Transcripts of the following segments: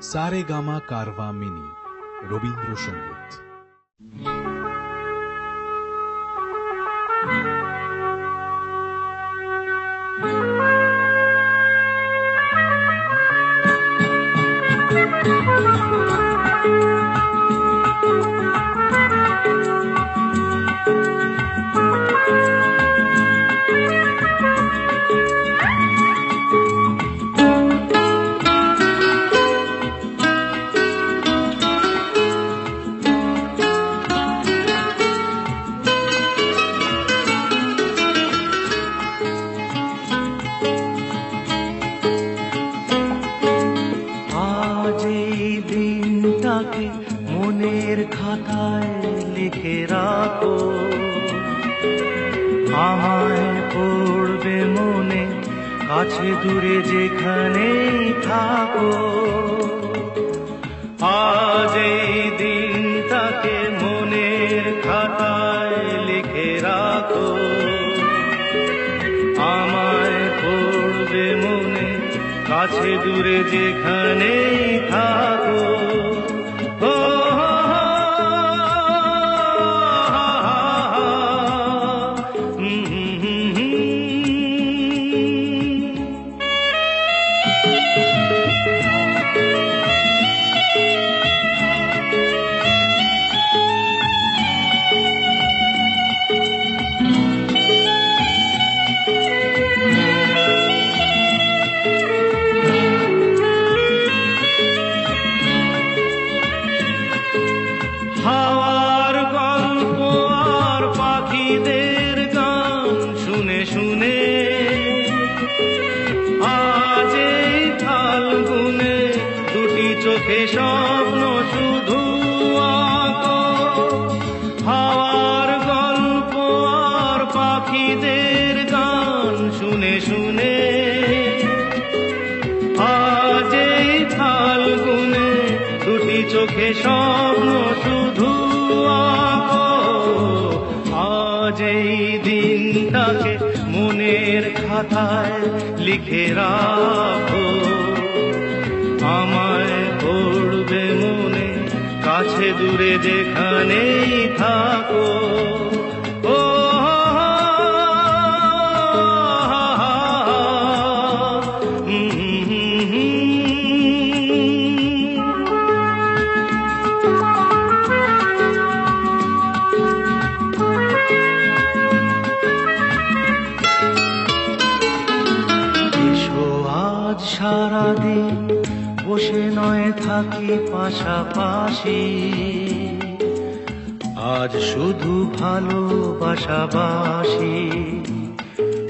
Saregama Carvaan mini Rabindrasangeet. মনের খাতায় লিখে রাখো, আমায় পড়বে মনে, কাছে দূরে যেখানেই থাকো। আজ এই দিনটাকে মনের খাতায় লিখে রাখো, আমায় পড়বে মনে, কাছে দূরে যেখানেই থাকো। হাওয়ার গল্প আর পাখিদের গান শুনে শুনে আজ এই ফাল্গুনে দুটি চোখে স্বপ্ন শুধু আঁকো। হাওয়ার গল্প আর পাখিদের গান শুনে শুনে আজ এই ফাল্গুনে দুটি চোখে স্বপ্ন শুধু আঁকো। আজ এই দিনটাকে মনের খাতায় লিখে রাখো, আমায় পড়বে মনে, কাছে দূরে যেখানেই থাকো। সারাদিন বসে নয় থাকি পাশাপাশি, আজ শুধু ভালোবাসাবাসি,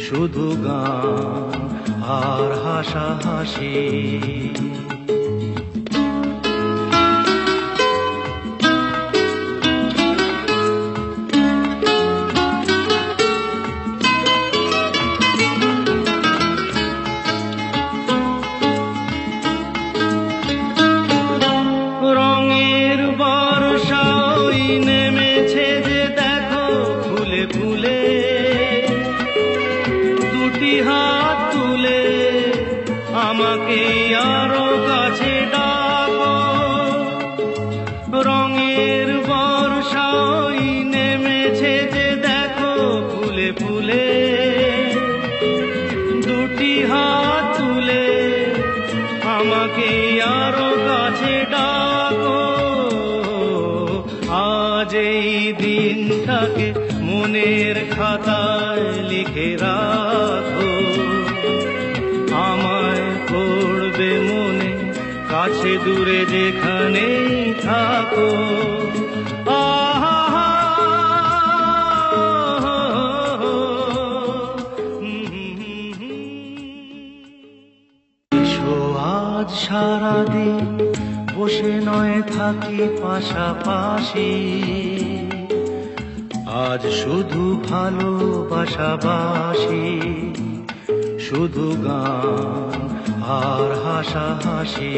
শুধু গান আর হাসাহাসি। নেমেছে যে দেখো ফুলে ফুলে, দুটি হাত তুলে আমাকে আরো কাছে ডাকো। রঙের বর্ষা ওই নেমেছে যে দেখো ফুলে ফুলে, দুটি হাত তুলে আমাকে আরো কাছে ডাকো। আজ এই দিনটাকে মনের খাতায় লিখে রাখো, আমায় পড়বে মনে, কাছে দূরে যেখানেই থাকো। আজ সারাদিন বসে নয় থাকি পাশাপাশি, আজ শুধু ভালোবাসাবাসি, শুধু গান আর হাসাহাসি।